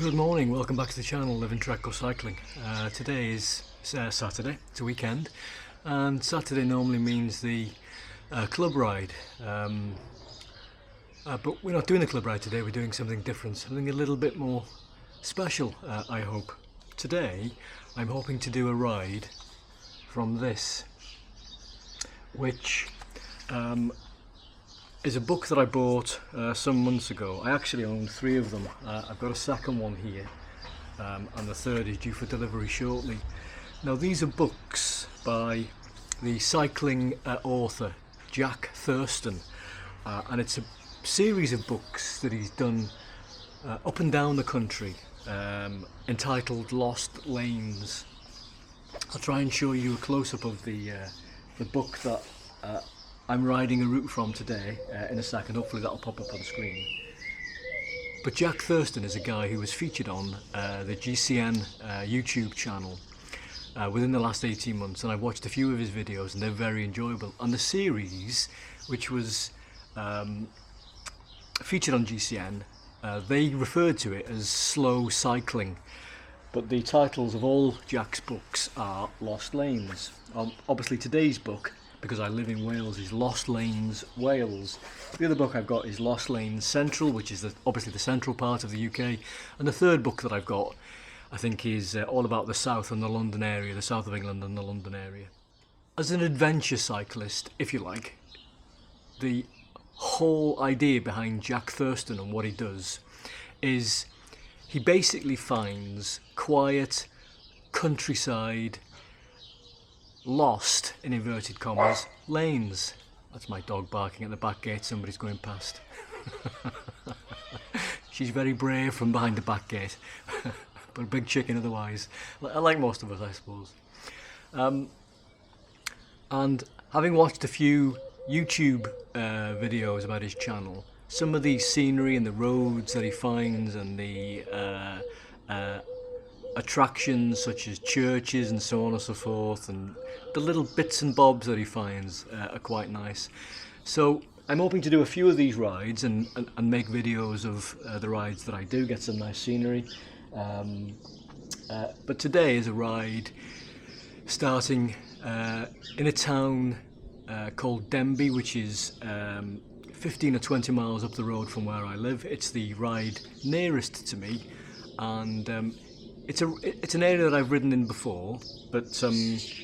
Good morning, welcome back to the channel, Living Trek Go Cycling. Today is Saturday, it's a weekend, and Saturday normally means the club ride. But we're not doing the club ride today, we're doing something different, something a little bit more special, I hope. Today I'm hoping to do a ride from this, which is a book that I bought some months ago. I actually own 3 of them. I've got a second one here, and the third is due for delivery shortly. Now these are books by the cycling author Jack Thurston, and it's a series of books that he's done up and down the country, entitled Lost Lanes. I'll try and show you a close-up of the book that I'm riding a route from today in a second. Hopefully that'll pop up on the screen. But Jack Thurston is a guy who was featured on the GCN YouTube channel within the last 18 months, and I've watched a few of his videos and they're very enjoyable. And the series, which was featured on GCN, they referred to it as slow cycling, but the titles of all Jack's books are Lost Lanes. Obviously today's book, because I live in Wales, is Lost Lanes Wales. The other book I've got is Lost Lanes Central, which is obviously the central part of the UK. And the third book that I've got, I think, is all about the south and the London area, the south of England and the London area. As an adventure cyclist, if you like, the whole idea behind Jack Thurston and what he does is he basically finds quiet countryside, lost, in inverted commas, lanes. That's my dog barking at the back gate, somebody's going past. She's very brave from behind the back gate, but a big chicken otherwise, like most of us, I suppose. And having watched a few YouTube videos about his channel, some of the scenery and the roads that he finds and the attractions such as churches and so on and so forth, and the little bits and bobs that he finds are quite nice. So I'm hoping to do a few of these rides and make videos of the rides that I do, get some nice scenery. But today is a ride starting in a town called Denbigh, which is 15 or 20 miles up the road from where I live. It's the ride nearest to me, and it's an area that I've ridden in before, but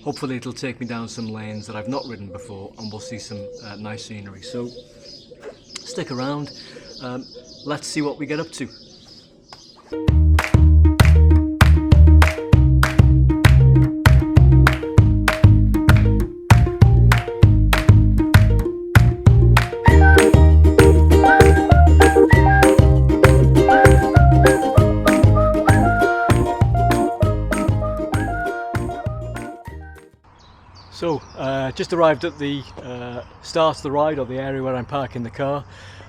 hopefully it'll take me down some lanes that I've not ridden before, and we'll see some nice scenery. So stick around, let's see what we get up to. So, just arrived at the start of the ride, or the area where I'm parking the car.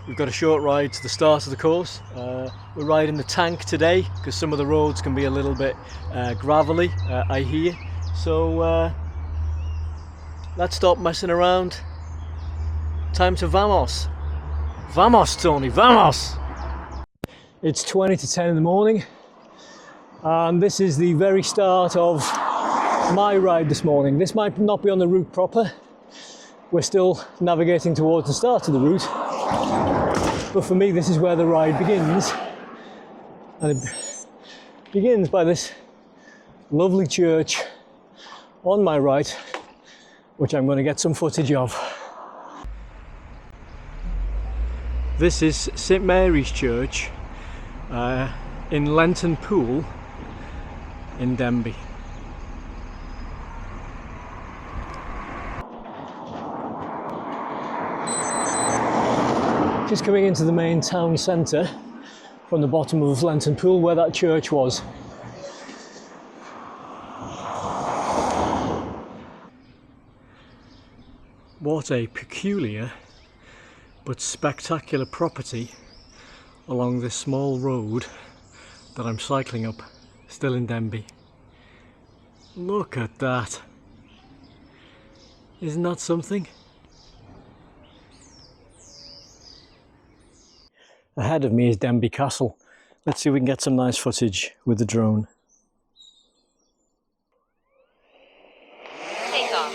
We've got a short ride to the start of the course. We're riding the tank today because some of the roads can be a little bit gravelly, I hear. So let's stop messing around. Time to vamos. Vamos, Tony, vamos! It's 20 to 10 in the morning, and this is the very start of my ride this morning. This might not be on the route proper. We're still navigating towards the start of the route, but for me this is where the ride begins, and it begins by this lovely church on my right, which I'm going to get some footage of. This is St Mary's Church in Lenton Pool in Denbigh. Just coming into the main town centre from the bottom of Lenton Pool, where that church was. What a peculiar but spectacular property along this small road that I'm cycling up, still in Denbigh. Look at that. Isn't that something? Ahead of me is Denbigh Castle, Let's see if we can get some nice footage with the drone. Take off.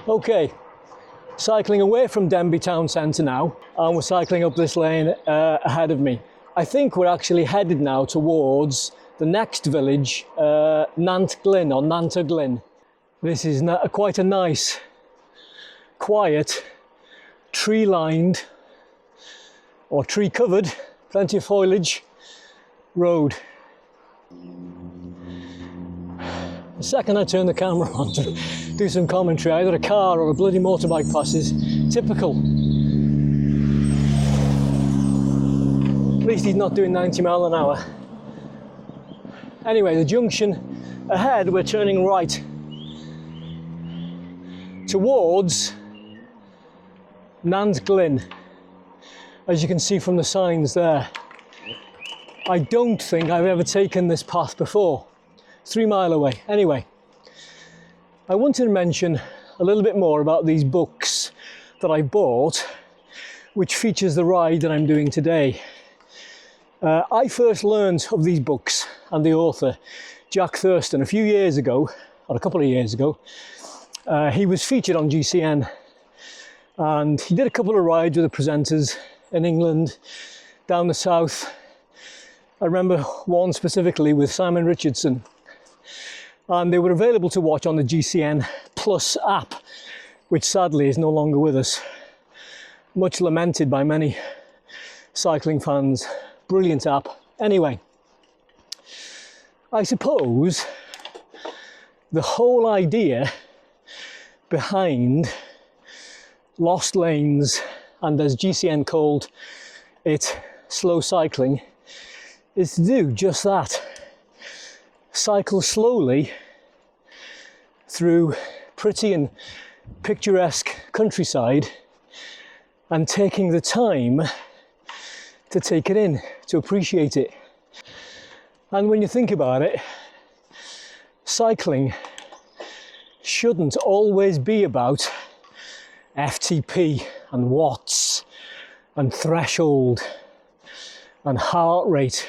Okay, cycling away from Denbigh town centre now, and we're cycling up this lane ahead of me. I think we're actually headed now towards the next village, Nantglyn or Nantglyn. This is quite a nice, quiet, tree-lined or tree-covered, plenty of foliage road. The second I turn the camera on to do some commentary, either a car or a bloody motorbike passes. Typical. At least he's not doing 90 miles an hour. Anyway, the junction ahead, we're turning right towards Nantglyn, as you can see from the signs there. I don't think I've ever taken this path before. 3 miles away. Anyway, I wanted to mention a little bit more about these books that I bought, which features the ride that I'm doing today. I first learned of these books and the author, Jack Thurston, a few years ago, or a couple of years ago. He was featured on GCN, and he did a couple of rides with the presenters in England, down the south. I remember one specifically with Simon Richardson, and they were available to watch on the GCN Plus app, which sadly is no longer with us. Much lamented by many cycling fans. Brilliant app. Anyway, I suppose the whole idea behind Lost Lanes, and as GCN called it, slow cycling, is to do just that. Cycle slowly through pretty and picturesque countryside and taking the time to take it in, to appreciate it. And when you think about it, cycling shouldn't always be about FTP and watts and threshold and heart rate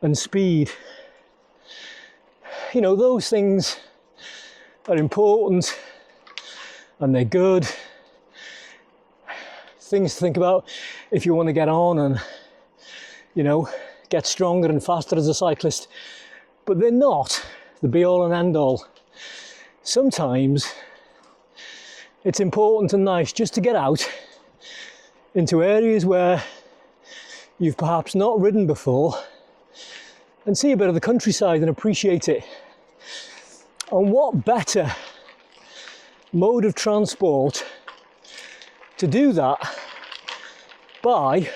and speed. You know, those things are important and they're good. Things to think about if you want to get on and, you know, get stronger and faster as a cyclist. But they're not the be all and end all. Sometimes it's important and nice just to get out into areas where you've perhaps not ridden before and see a bit of the countryside and appreciate it. And what better mode of transport to do that by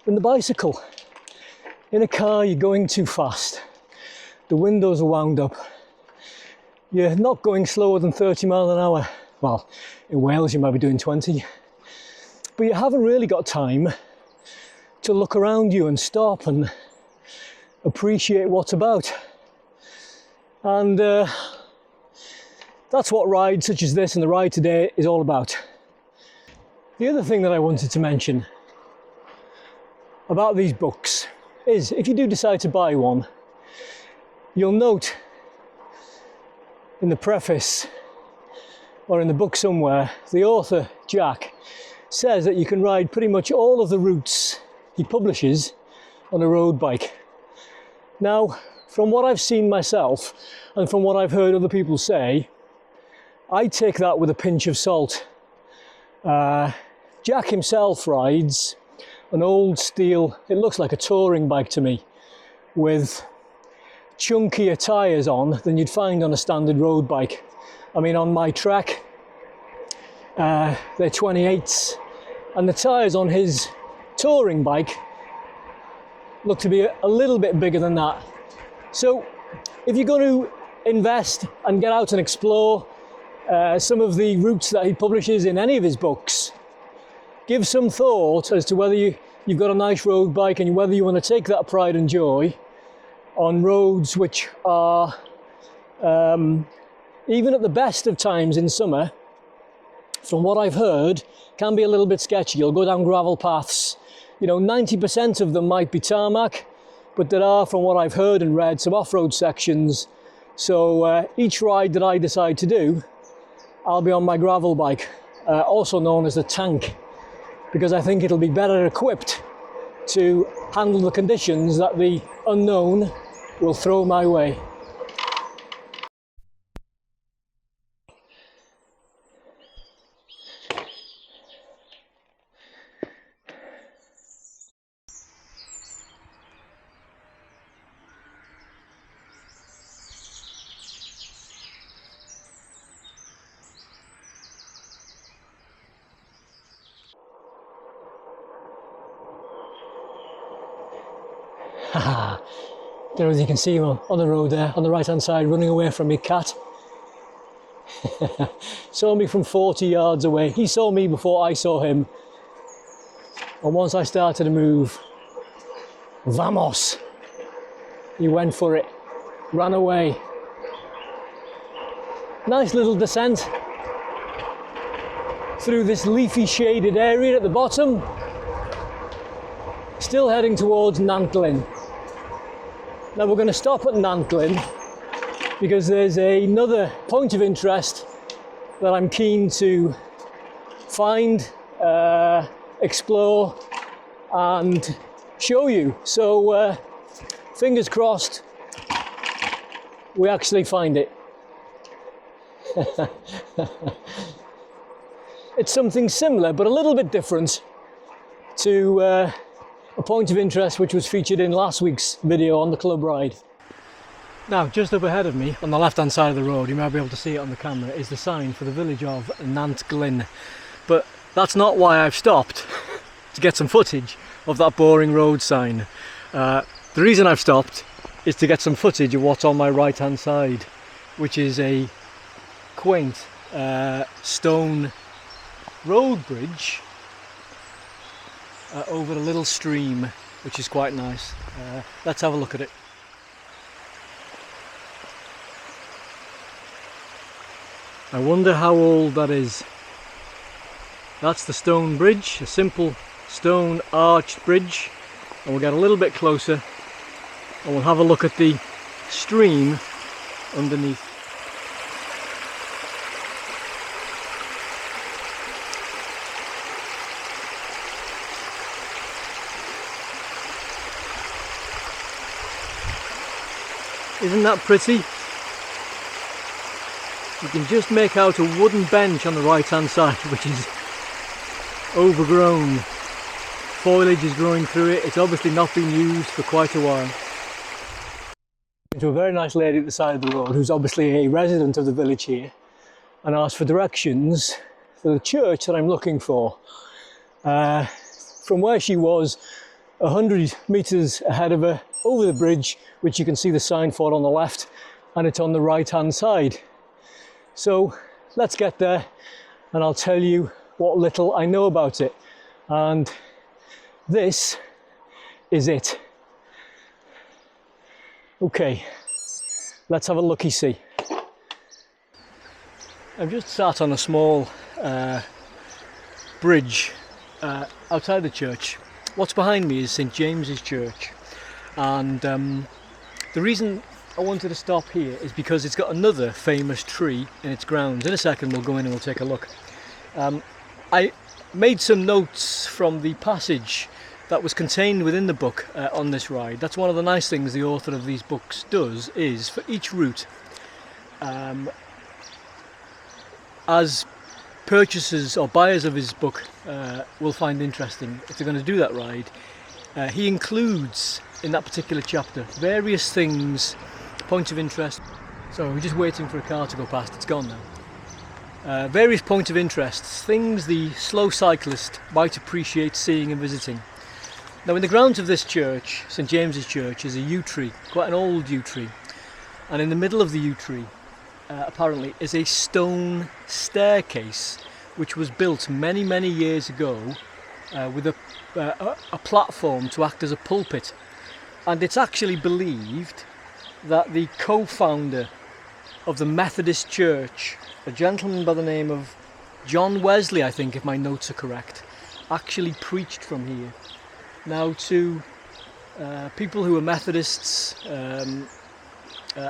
than the bicycle. In a car you're going too fast, the windows are wound up, you're not going slower than 30 miles an hour. Well, in Wales you might be doing 20, but you haven't really got time to look around you and stop and appreciate what's about. And that's what rides such as this and the ride today is all about. The other thing that I wanted to mention about these books is if you do decide to buy one, you'll note in the preface or in the book somewhere, the author, Jack, says that you can ride pretty much all of the routes he publishes on a road bike. Now, from what I've seen myself and from what I've heard other people say, I take that with a pinch of salt. Jack himself rides an old steel, it looks like a touring bike to me, with chunkier tyres on than you'd find on a standard road bike. I mean, on my track, they're 28s, and the tyres on his touring bike look to be a little bit bigger than that. So if you're going to invest and get out and explore some of the routes that he publishes in any of his books, give some thought as to whether you've got a nice road bike and whether you want to take that pride and joy on roads which are, even at the best of times in summer, from what I've heard, can be a little bit sketchy. You'll go down gravel paths. You know, 90% of them might be tarmac, but there are, from what I've heard and read, some off-road sections. So each ride that I decide to do, I'll be on my gravel bike, also known as the tank, because I think it'll be better equipped to handle the conditions that the unknown will throw my way. There, as you can see on the road there, on the right hand side, running away from me cat. Saw me from 40 yards away. He saw me before I saw him. And once I started to move, vamos! He went for it, ran away. Nice little descent through this leafy shaded area at the bottom. Still heading towards Nantglyn. Now we're going to stop at Nantglyn because there's another point of interest that I'm keen to find, explore and show you. So fingers crossed we actually find it. It's something similar but a little bit different to a point of interest which was featured in last week's video on the club ride. Now, just up ahead of me, on the left hand side of the road, you might be able to see it on the camera, is the sign for the village of Nantglyn. But that's not why I've stopped, to get some footage of that boring road sign. The reason I've stopped is to get some footage of what's on my right hand side, which is a quaint stone road bridge over a little stream, which is quite nice. Let's have a look at it. I wonder how old that is. That's the stone bridge, a simple stone arched bridge, and we'll get a little bit closer and we'll have a look at the stream underneath. Isn't that pretty? You can just make out a wooden bench on the right hand side, which is overgrown. Foliage is growing through it. It's obviously not been used for quite a while. To a very nice lady at the side of the road who's obviously a resident of the village here, and asked for directions for the church that I'm looking for. From where she was, 100 metres ahead of her, over the bridge, which you can see the sign for on the left, and it's on the right hand side. So let's get there and I'll tell you what little I know about it. And this is it. Okay, let's have a looky-see. I've just sat on a small bridge outside the church. What's behind me is St James's Church, and the reason I wanted to stop here is because it's got another famous tree in its grounds. In a second we'll go in and we'll take a look. I made some notes from the passage that was contained within the book on this ride. That's one of the nice things the author of these books does, is for each route, as purchasers or buyers of his book will find interesting if they're going to do that ride, he includes in that particular chapter various things, points of interest. So we're just waiting for a car to go past, it's gone now. Various points of interest, things the slow cyclist might appreciate seeing and visiting. Now in the grounds of this church, St James's Church, is a yew tree, quite an old yew tree, and in the middle of the yew tree apparently is a stone staircase which was built many years ago with a platform to act as a pulpit. And it's actually believed that the co-founder of the Methodist Church, a gentleman by the name of John Wesley, I think if my notes are correct, actually preached from here. Now to people who are Methodists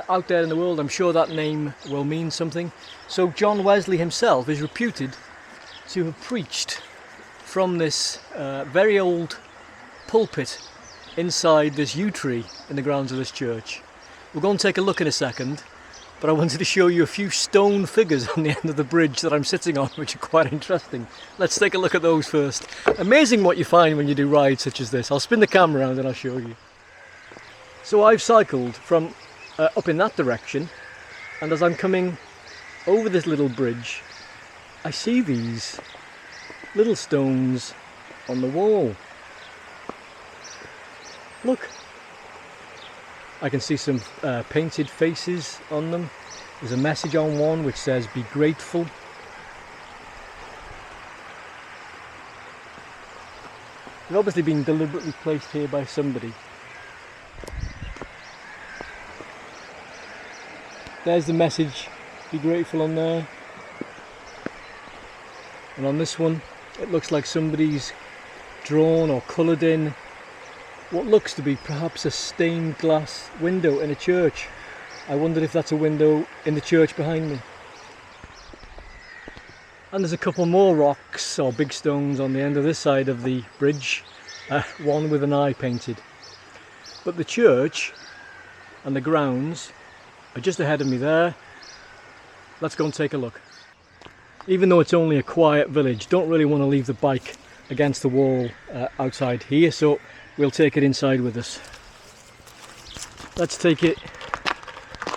out there in the world, I'm sure that name will mean something. So John Wesley himself is reputed to have preached from this very old pulpit inside this yew tree in the grounds of this church. We'll go and take a look in a second, but I wanted to show you a few stone figures on the end of the bridge that I'm sitting on, which are quite interesting. Let's take a look at those first. Amazing what you find when you do rides such as this. I'll spin the camera around and I'll show you. So I've cycled from up in that direction, and as I'm coming over this little bridge, I see these little stones on the wall. Look, I can see some painted faces on them. There's a message on one which says "Be grateful." They've obviously been deliberately placed here by somebody. There's the message, "Be grateful," on there. And on this one, it looks like somebody's drawn or coloured in what looks to be perhaps a stained glass window in a church. I wondered if that's a window in the church behind me. And there's a couple more rocks or big stones on the end of this side of the bridge, one with an eye painted. But the church and the grounds are just ahead of me there. Let's go and take a look. Even though it's only a quiet village, don't really want to leave the bike against the wall outside here, so we'll take it inside with us. Let's take it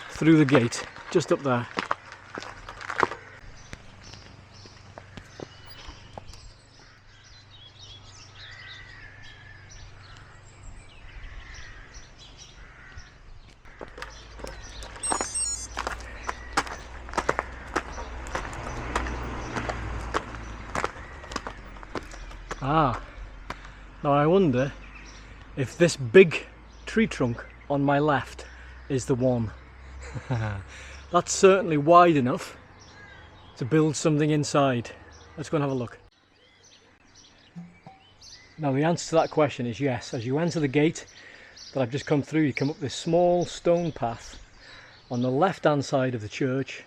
through the gate, just up there. Now I wonder if this big tree trunk on my left is the one. That's certainly wide enough to build something inside. Let's go and have a look. Now the answer to that question is yes. As you enter the gate that I've just come through, you come up this small stone path on the left hand side of the church.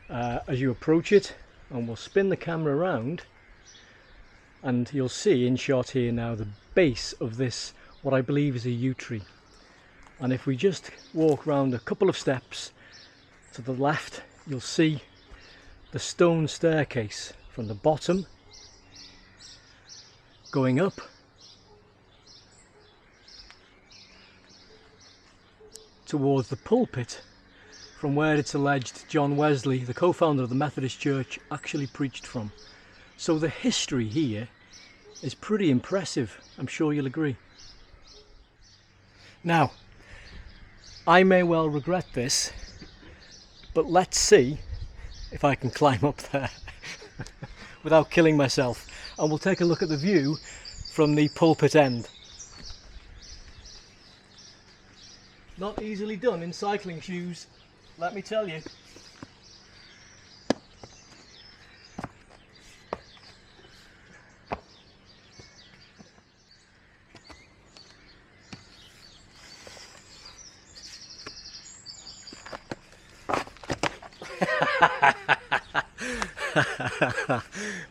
As you approach it, and we'll spin the camera around, and you'll see in shot here now the base of this, what I believe is a yew tree. And if we just walk round a couple of steps to the left, you'll see the stone staircase from the bottom going up. Towards the pulpit from where it's alleged John Wesley, the co-founder of the Methodist Church, actually preached from. So the history here is pretty impressive, I'm sure you'll agree. Now, I may well regret this, but let's see if I can climb up there without killing myself. And we'll take a look at the view from the pulpit end. Not easily done in cycling shoes, let me tell you.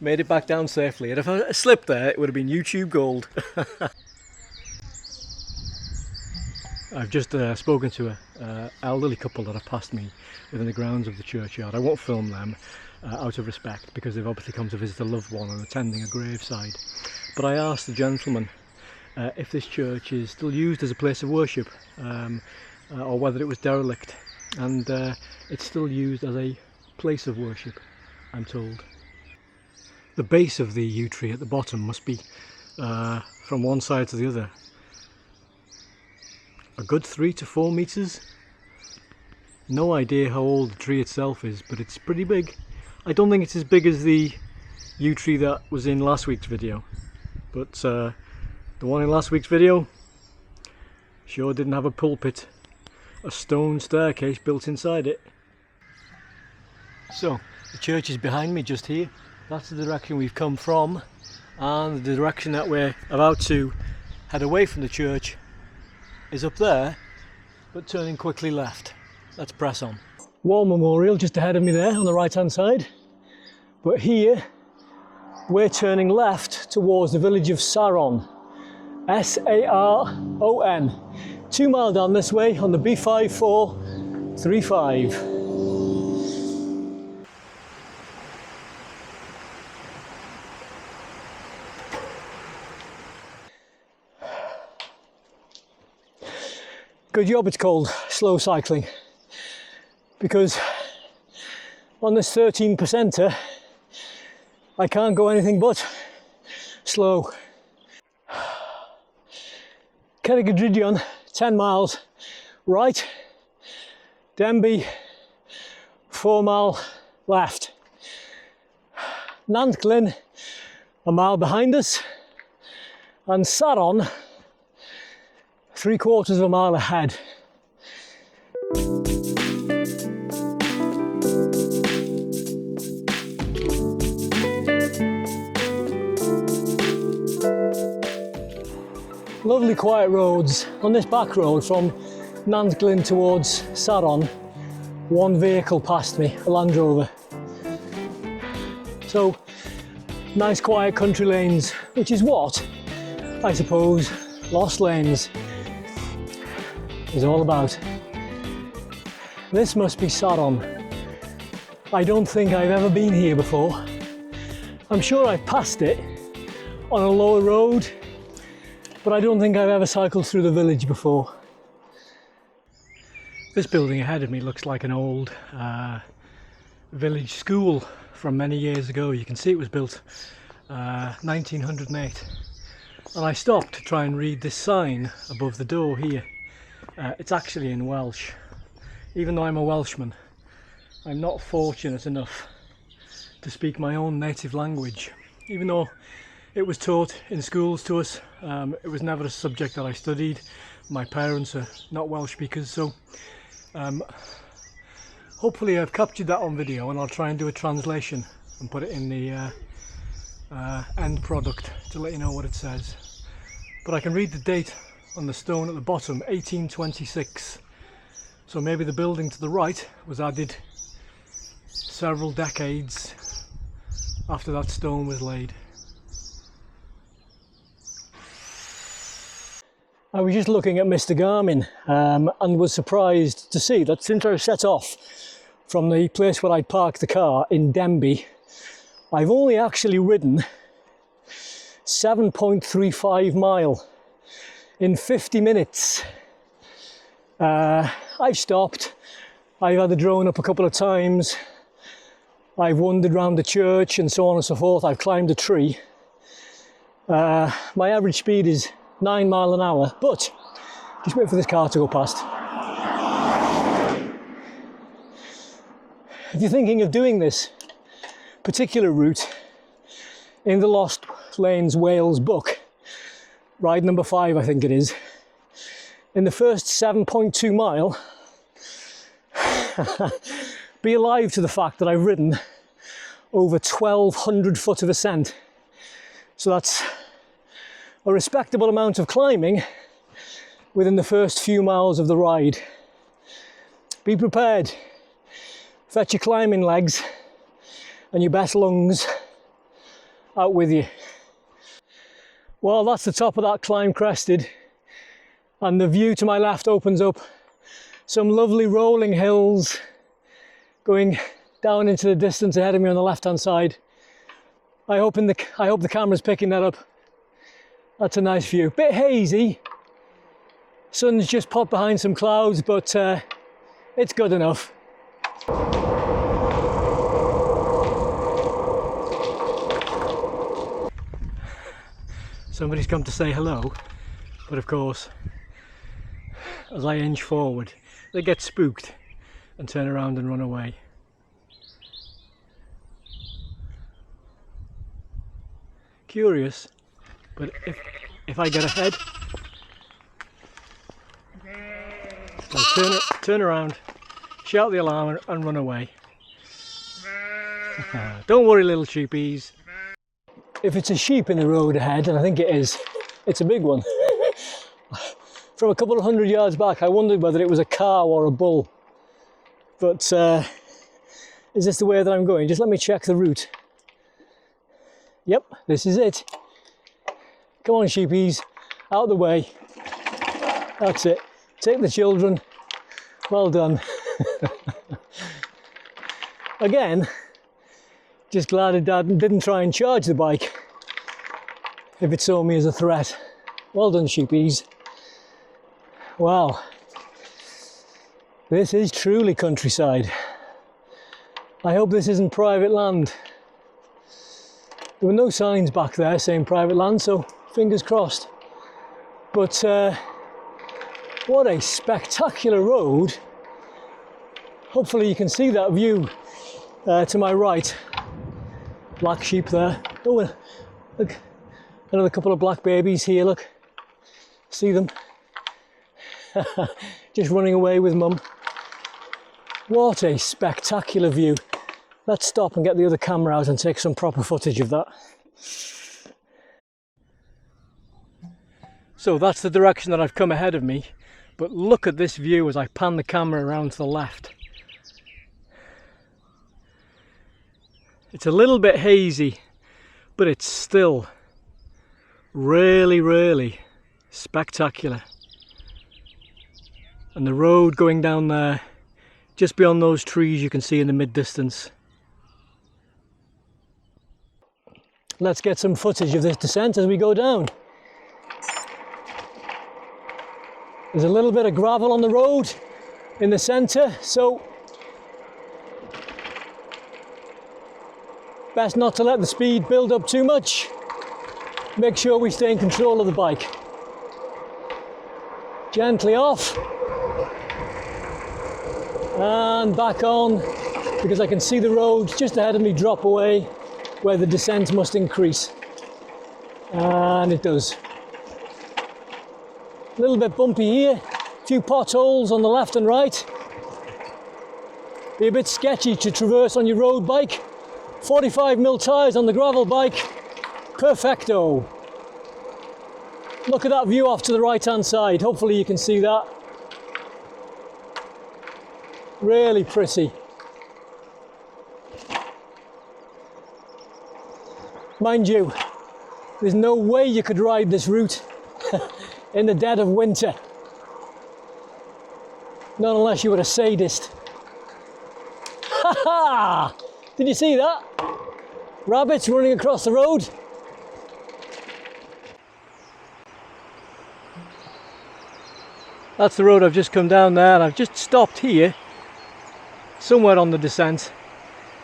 Made it back down safely, and if I slipped there it would have been YouTube gold. I've just spoken to an elderly couple that have passed me within the grounds of the churchyard. I won't film them out of respect, because they've obviously come to visit a loved one and attending a graveside. But I asked the gentleman if this church is still used as a place of worship, or whether it was derelict, and it's still used as a place of worship, I'm told. The base of the yew tree at the bottom must be from one side to the other a good 3 to 4 meters. No idea how old the tree itself is, but it's pretty big. I don't think it's as big as the yew tree that was in last week's video, but the one in last week's video sure didn't have a pulpit, a stone staircase built inside it. So the church is behind me just here. That's the direction we've come from, and the direction that we're about to head away from the church is up there, but turning quickly left. Let's press on. War Memorial just ahead of me there on the right hand side, but here we're turning left towards the village of Saron, S-A-R-O-N, 2 miles down this way on the B5435. Good job it's called slow cycling, because on this 13%er I can't go anything but slow. Cerrig-y-Drudion, 10 miles right, Denbigh 4 mile left, Nantglyn a mile behind us, and Saron 3/4 of a mile ahead. Lovely quiet roads. On this back road from Nantglyn towards Saron, one vehicle passed me, a Land Rover. So nice quiet country lanes, which is what, I suppose, Lost Lanes is all about. This must be Saron. I don't think I've ever been here before. I'm sure I've passed it on a lower road, but I don't think I've ever cycled through the village before. This building ahead of me looks like an old village school from many years ago. You can see it was built 1908. And I stopped to try and read this sign above the door here. It's actually in Welsh. Even though I'm a Welshman, I'm not fortunate enough to speak my own native language. Even though it was taught in schools to us, it was never a subject that I studied. My parents are not Welsh speakers, so hopefully I've captured that on video, and I'll try and do a translation and put it in the end product to let you know what it says. But I can read the date on the stone at the bottom, 1826. So maybe the building to the right was added several decades after that stone was laid. I was just looking at Mr. Garmin and was surprised to see that since I set off from the place where I'd parked the car in Denbigh, I've only actually ridden 7.35 mile in 50 minutes. I've stopped, I've had the drone up a couple of times, I've wandered around the church and so on and so forth, I've climbed a tree. My average speed is 9 miles an hour, but just wait for this car to go past. If you're thinking of doing this particular route in the Lost Lanes Wales book, ride number 5 I think it is, in the first 7.2 mile, be alive to the fact that I've ridden over 1,200 foot of ascent. So that's a respectable amount of climbing within the first few miles of the ride. Be prepared. Fetch your climbing legs and your best lungs out with you. Well, that's the top of that climb crested, and the view to my left opens up some lovely rolling hills going down into the distance ahead of me on the left hand side. I hope the camera's picking that up. That's a nice view. Bit hazy, sun's just popped behind some clouds, but it's good enough. Somebody's come to say hello, but of course, as I inch forward, they get spooked and turn around and run away. Curious, but if I get ahead, I'll turn around, shout the alarm and run away. Don't worry, little sheepies. If it's a sheep in the road ahead, and I think it is, it's a big one. From a couple of 100 yards back, I wondered whether it was a cow or a bull. But is this the way that I'm going? Just let me check the route. Yep, this is it. Come on, sheepies, out of the way. That's it. Take the children. Well done. Again, just glad that Dad didn't try and charge the bike if it saw me as a threat. Well done, sheepies. Wow, this is truly countryside. I hope this isn't private land. There were no signs back there saying private land, so fingers crossed. But what a spectacular road. Hopefully you can see that view to my right. Black sheep there. Oh, look, another couple of black babies here, look. See them? Just running away with mum. What a spectacular view. Let's stop and get the other camera out and take some proper footage of that. So that's the direction that I've come ahead of me, but look at this view as I pan the camera around to the left. It's a little bit hazy, but it's still really spectacular. And the road going down there, just beyond those trees you can see in the mid-distance. Let's get some footage of this descent as we go down. There's a little bit of gravel on the road in the centre, so best not to let the speed build up too much. Make sure we stay in control of the bike. Gently off and back on, because I can see the road just ahead of me drop away where the descent must increase, and it does. A little bit bumpy here, a few potholes on the left and right. Be a bit sketchy to traverse on your road bike. 45mm tyres on the gravel bike, perfecto. Look at that view off to the right hand side, hopefully you can see that. Really pretty. Mind you, there's no way you could ride this route in the dead of winter. Not unless you were a sadist. Ha ha! Did you see that? Rabbits running across the road. That's the road I've just come down there, and I've just stopped here somewhere on the descent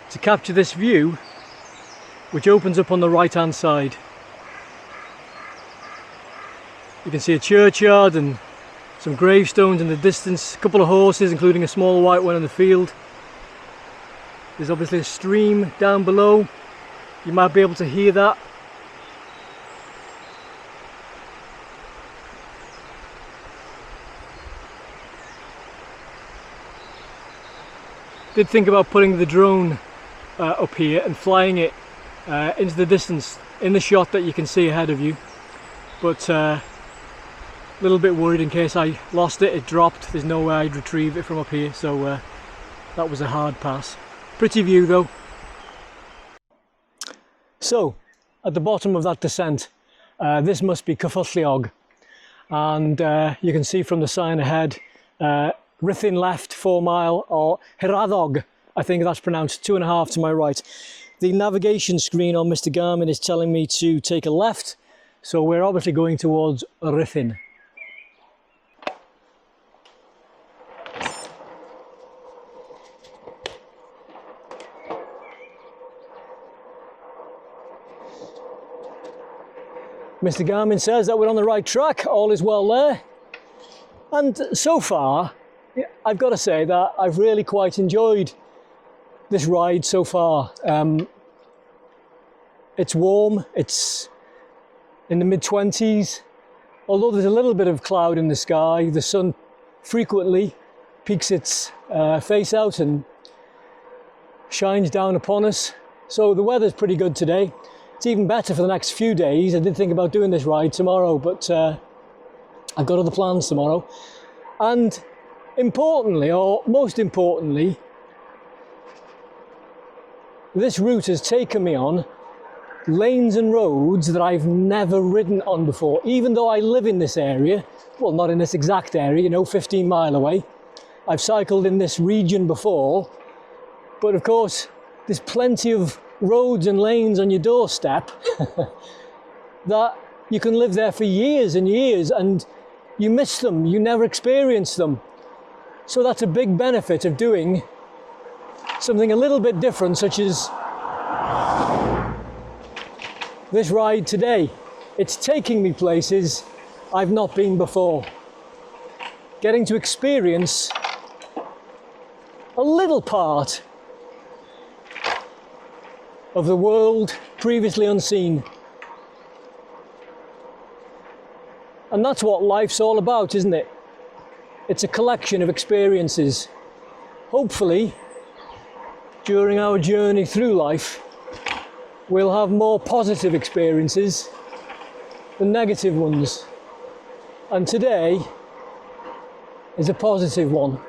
to capture this view which opens up on the right hand side. You can see a churchyard and some gravestones in the distance, a couple of horses including a small white one in the field. There's obviously a stream down below, you might be able to hear that. Did think about putting the drone up here and flying it into the distance in the shot that you can see ahead of you, but a little bit worried in case I lost it. It dropped, there's no way I'd retrieve it from up here, so that was a hard pass. Pretty view though. So at the bottom of that descent, this must be Cyfwlliog, and you can see from the sign ahead, Rhythin left 4 mile, or Hiraddog, I think that's pronounced, 2.5 to my right. The navigation screen on Mr. Garmin is telling me to take a left, so we're obviously going towards Rhythin. Mr. Garmin says that we're on the right track, all is well there. And so far, I've got to say that I've really quite enjoyed this ride so far. It's warm, it's in the mid-20s, although there's a little bit of cloud in the sky. The sun frequently peeks its face out and shines down upon us. So the weather's pretty good today. It's even better for the next few days. I did think about doing this ride tomorrow, but I've got other plans tomorrow. And importantly, or most importantly, this route has taken me on lanes and roads that I've never ridden on before. Even though I live in this area, well, not in this exact area, you know, 15 mile away. I've cycled in this region before, but of course, there's plenty of roads and lanes on your doorstep that you can live there for years and years and you miss them, you never experience them. So that's a big benefit of doing something a little bit different, such as this ride today. It's taking me places I've not been before. Getting to experience a little part of the world previously unseen. And that's what life's all about, isn't it? It's a collection of experiences. Hopefully, during our journey through life, we'll have more positive experiences than negative ones. And today is a positive one.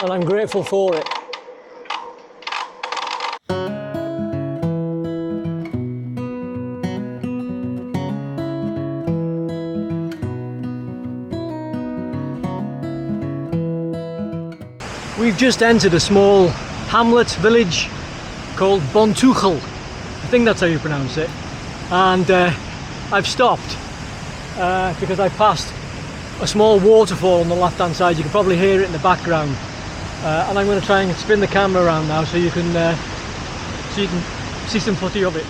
And I'm grateful for it. We've just entered a small hamlet village called Bontuchel. I think that's how you pronounce it. And I've stopped because I passed a small waterfall on the left hand side. You can probably hear it in the background. And I'm going to try and spin the camera around now so you can see some footage of it.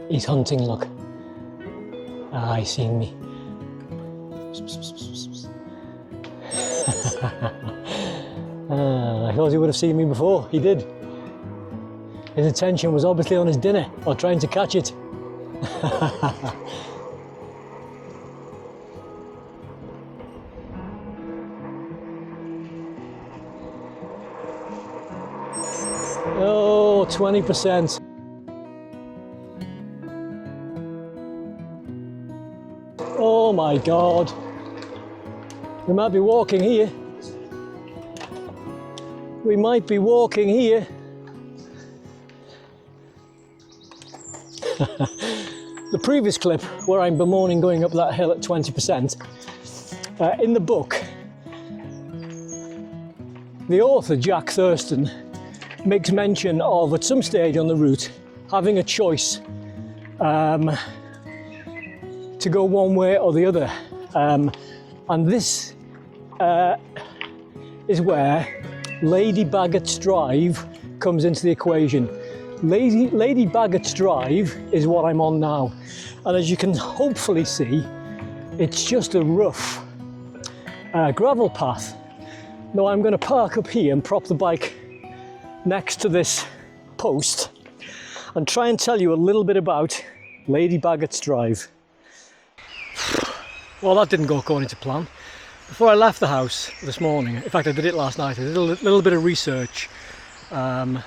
He's hunting, look. Ah, he's seen me. I thought he would have seen me before. He did. His attention was obviously on his dinner, or trying to catch it. Oh, 20%. Oh my God. We might be walking here. We might be walking here. the previous clip where I'm bemoaning going up that hill at 20%, in the book, the author, Jack Thurston, makes mention of, at some stage on the route, having a choice to go one way or the other. And this is where Lady Baggot's Drive comes into the equation. Lady Baggot's Drive is what I'm on now, and as you can hopefully see, it's just a rough gravel path. Now I'm going to park up here and prop the bike next to this post and try and tell you a little bit about Lady Baggot's Drive. Well, that didn't go according to plan. Before I left the house this morning, in fact I did it last night, I did a little bit of research on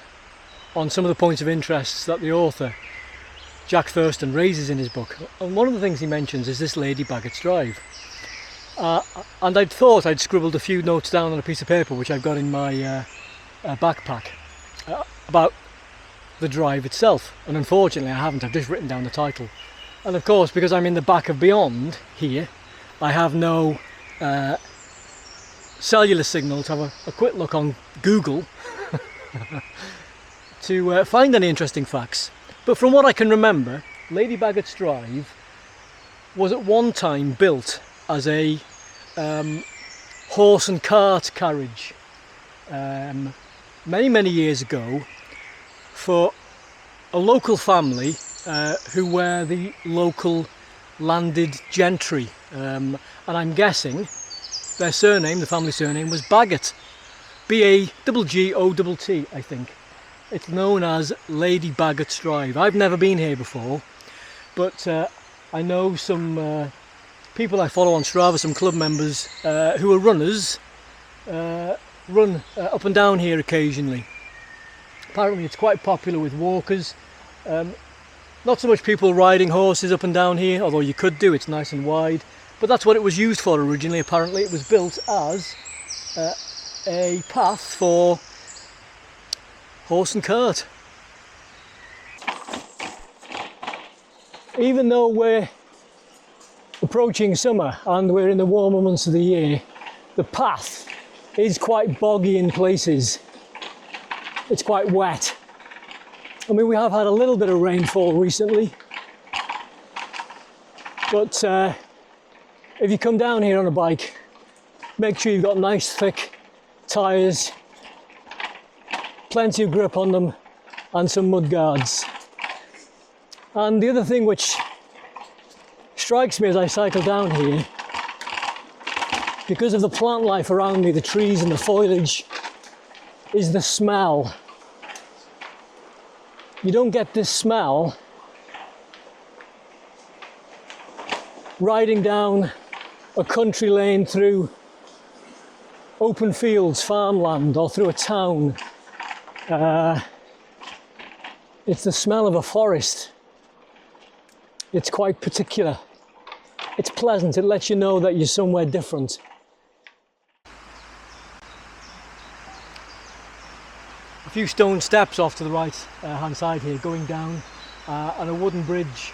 some of the points of interest that the author, Jack Thurston, raises in his book. And one of the things he mentions is this Lady Baggot's Drive. And I'd thought I'd scribbled a few notes down on a piece of paper which I've got in my backpack about the drive itself, and unfortunately I haven't. I've just written down the title. And of course, because I'm in the back of Beyond here, I have no cellular signal to have a quick look on Google to find any interesting facts. But from what I can remember, Lady Baggot's Drive was at one time built as a horse and cart carriage many years ago for a local family who were the local landed gentry, and I'm guessing their surname, the family surname, was Baggot. B-A-G-G-O-T-T, I think. It's known as Lady Baggot's Drive. I've never been here before, but I know some people I follow on Strava, some club members who are runners, run up and down here occasionally. Apparently it's quite popular with walkers. Not so much people riding horses up and down here, although you could do, it's nice and wide. But that's what it was used for originally, apparently. It was built as a path for horse and cart. Even though we're approaching summer and we're in the warmer months of the year, the path is quite boggy in places. It's quite wet. I mean, we have had a little bit of rainfall recently, but if you come down here on a bike, make sure you've got nice thick tyres, plenty of grip on them, and some mud guards. And the other thing which strikes me as I cycle down here, because of the plant life around me, the trees and the foliage, is the smell. You don't get this smell riding down a country lane through open fields, farmland, or through a town. It's the smell of a forest. It's quite particular. It's pleasant. It lets you know that you're somewhere different. A few stone steps off to the right hand side here, going down, and a wooden bridge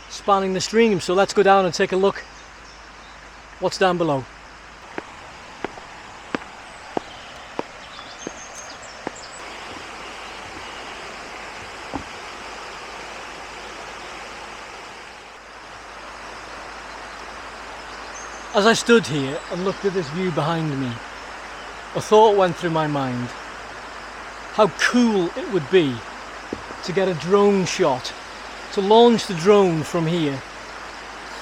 spanning the stream. So let's go down and take a look what's down below. As I stood here and looked at this view behind me, a thought went through my mind. How cool it would be to get a drone shot, to launch the drone from here,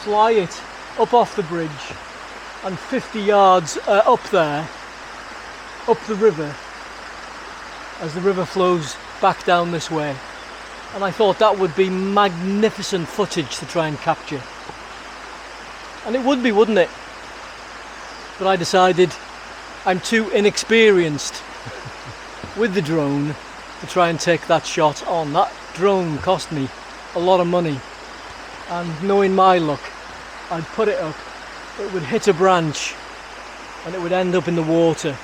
fly it up off the bridge, and 50 yards up there, up the river, as the river flows back down this way. And I thought that would be magnificent footage to try and capture. And it would be, wouldn't it? But I decided I'm too inexperienced with the drone to try and take that shot on. That drone cost me a lot of money, and knowing my luck, I'd put it up, it would hit a branch and it would end up in the water.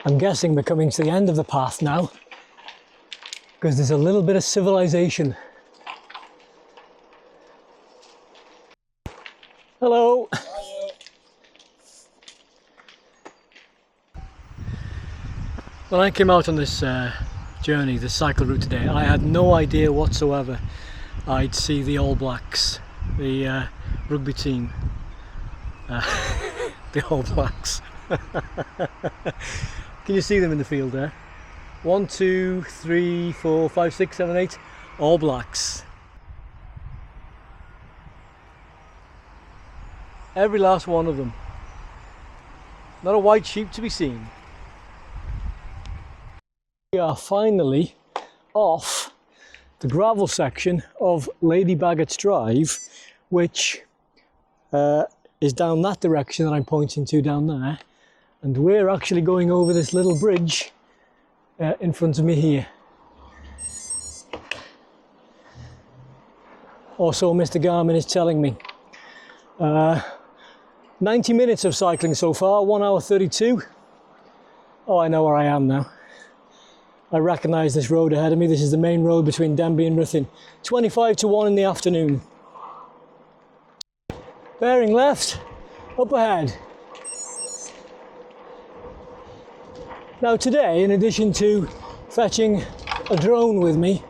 I'm guessing we're coming to the end of the path now, because there's a little bit of civilization. Hello. When I came out on this journey, this cycle route today, I had no idea whatsoever I'd see the All Blacks, the rugby team. The All Blacks. Can you see them in the field there? 1, 2, 3, 4, 5, 6, 7, 8. All Blacks. Every last one of them. Not a white sheep to be seen. We are finally off the gravel section of Lady Baggot's Drive, which is down that direction that I'm pointing to down there. And we're actually going over this little bridge in front of me here. Or so Mr. Garmin is telling me. 90 minutes of cycling so far, 1 hour 32. Oh, I know where I am now. I recognise this road ahead of me. This is the main road between Denby and Ruthin. 25 to 1 in the afternoon. Bearing left, up ahead. Now today, in addition to fetching a drone with me,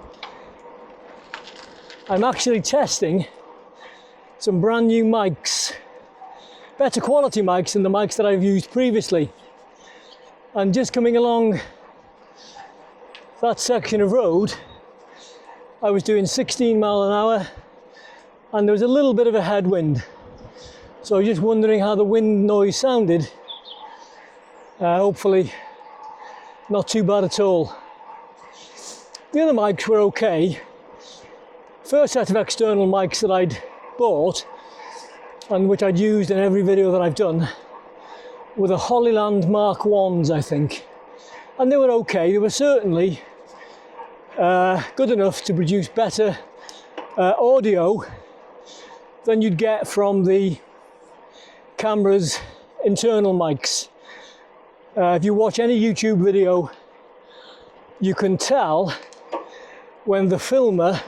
I'm actually testing some brand new mics. Better quality mics than the mics that I've used previously. And just coming along that section of road, I was doing 16 mile an hour and there was a little bit of a headwind. So I was just wondering how the wind noise sounded. Hopefully not too bad at all. The other mics were okay. First set of external mics that I'd bought and which I'd used in every video that I've done were the Hollyland Mark 1s, I think. And they were okay. They were certainly good enough to produce better audio than you'd get from the camera's internal mics. If you watch any YouTube video, you can tell when the filmer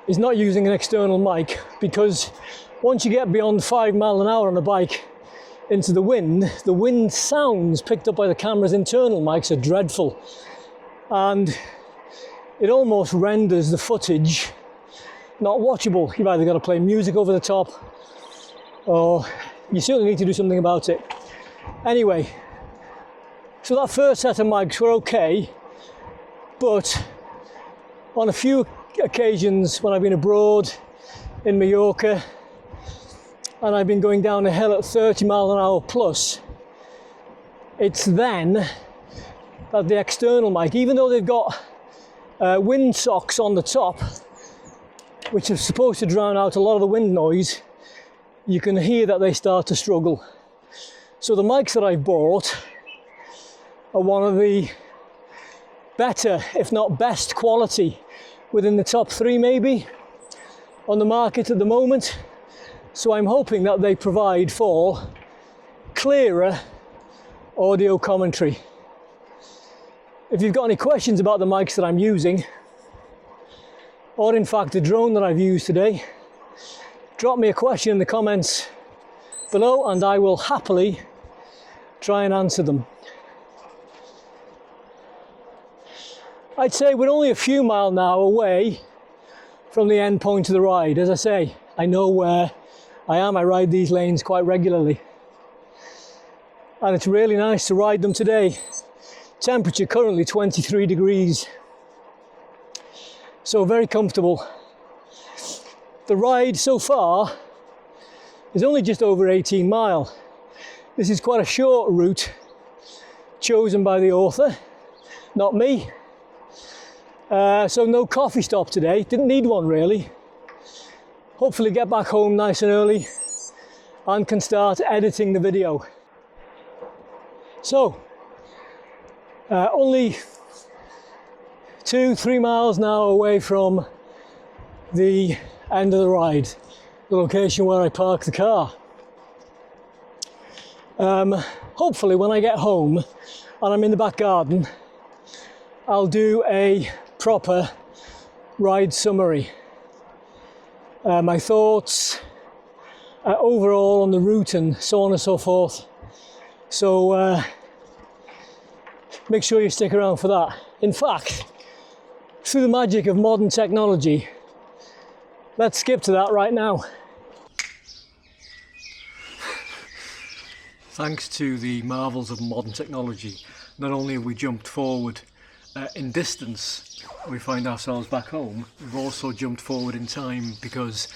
is not using an external mic, because once you get beyond 5 miles an hour on a bike into the wind sounds picked up by the camera's internal mics are dreadful, and it almost renders the footage not watchable. You've either got to play music over the top, or you certainly need to do something about it. Anyway, so that first set of mics were okay, but on a few occasions when I've been abroad in Mallorca and I've been going down a hill at 30 mile an hour plus, it's then that the external mic, even though they've got wind socks on the top, which are supposed to drown out a lot of the wind noise, you can hear that they start to struggle. So the mics that I've bought are one of the better, if not best quality, within the top 3 maybe on the market at the moment. So I'm hoping that they provide for clearer audio commentary. If you've got any questions about the mics that I'm using, or in fact the drone that I've used today, drop me a question in the comments below and I will happily try and answer them. I'd say we're only a few miles now away from the end point of the ride. As I say, I know where I am. I ride these lanes quite regularly. And it's really nice to ride them today. Temperature currently 23 degrees. So very comfortable. The ride so far is only just over 18 miles. This is quite a short route chosen by the author, not me. So no coffee stop today, didn't need one really. Hopefully get back home nice and early and can start editing the video. So, only 2-3 miles now away from the end of the ride, the location where I parked the car. hopefully when I get home and I'm in the back garden, I'll do a proper ride summary. My thoughts overall on the route and so on and so forth. So make sure you stick around for that. In fact, through the magic of modern technology, let's skip to that right now. Thanks to the marvels of modern technology, not only have we jumped forward in distance, we find ourselves back home, we've also jumped forward in time because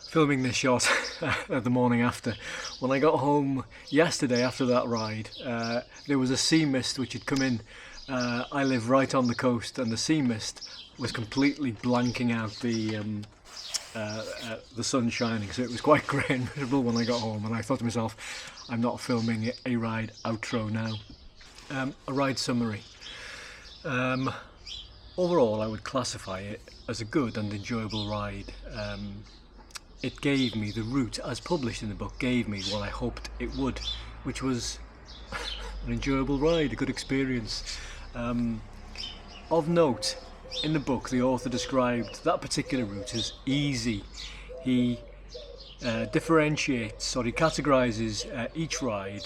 filming this shot the morning after, when I got home yesterday after that ride, there was a sea mist which had come in. I live right on the coast, and the sea mist was completely blanking out the sun shining, so it was quite grey and miserable when I got home, and I thought to myself, I'm not filming a ride outro now. A ride summary. Overall, I would classify it as a good and enjoyable ride. It gave me, the route as published in the book gave me what I hoped it would, which was an enjoyable ride, a good experience. Of note, in the book the author described that particular route as easy. He differentiates, or he categorises each ride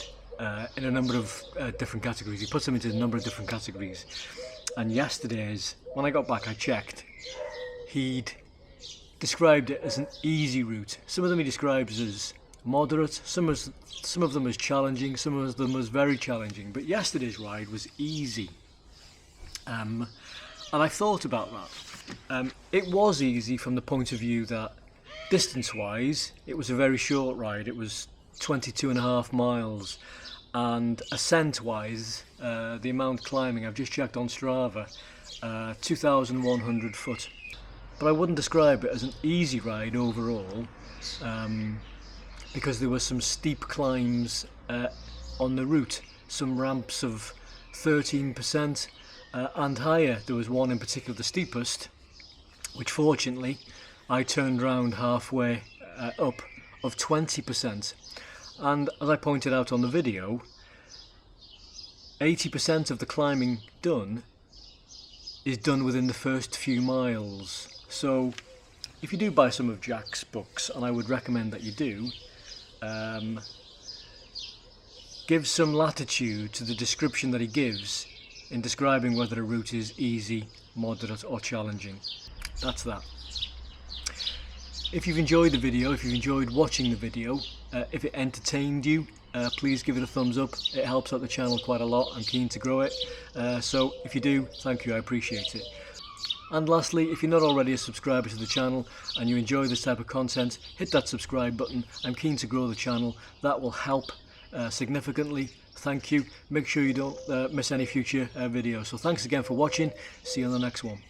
in a number of different categories. He puts them into a number of different categories. And yesterday's, when I got back, I checked, he'd described it as an easy route. Some of them he describes as moderate, some of them as challenging, some of them as very challenging, but yesterday's ride was easy. And I thought about that. It was easy from the point of view that distance-wise, it was a very short ride. It was 22.5 miles, and ascent-wise, the amount climbing, I've just checked on Strava, 2,100 foot. But I wouldn't describe it as an easy ride overall, because there were some steep climbs on the route, some ramps of 13% and higher. There was one in particular, the steepest, which fortunately I turned round halfway up, of 20%. And as I pointed out on the video, 80% of the climbing done is done within the first few miles. So if you do buy some of Jack's books, and I would recommend that you do, give some latitude to the description that he gives in describing whether a route is easy, moderate or challenging. That's that. If you've enjoyed the video, if you've enjoyed watching the video, if it entertained you, please give it a thumbs up. It helps out the channel quite a lot. I'm keen to grow it. So if you do, thank you, I appreciate it. And lastly, if you're not already a subscriber to the channel and you enjoy this type of content, hit that subscribe button. I'm keen to grow the channel. That will help significantly. Thank you. Make sure you don't miss any future videos. So thanks again for watching. See you on the next one.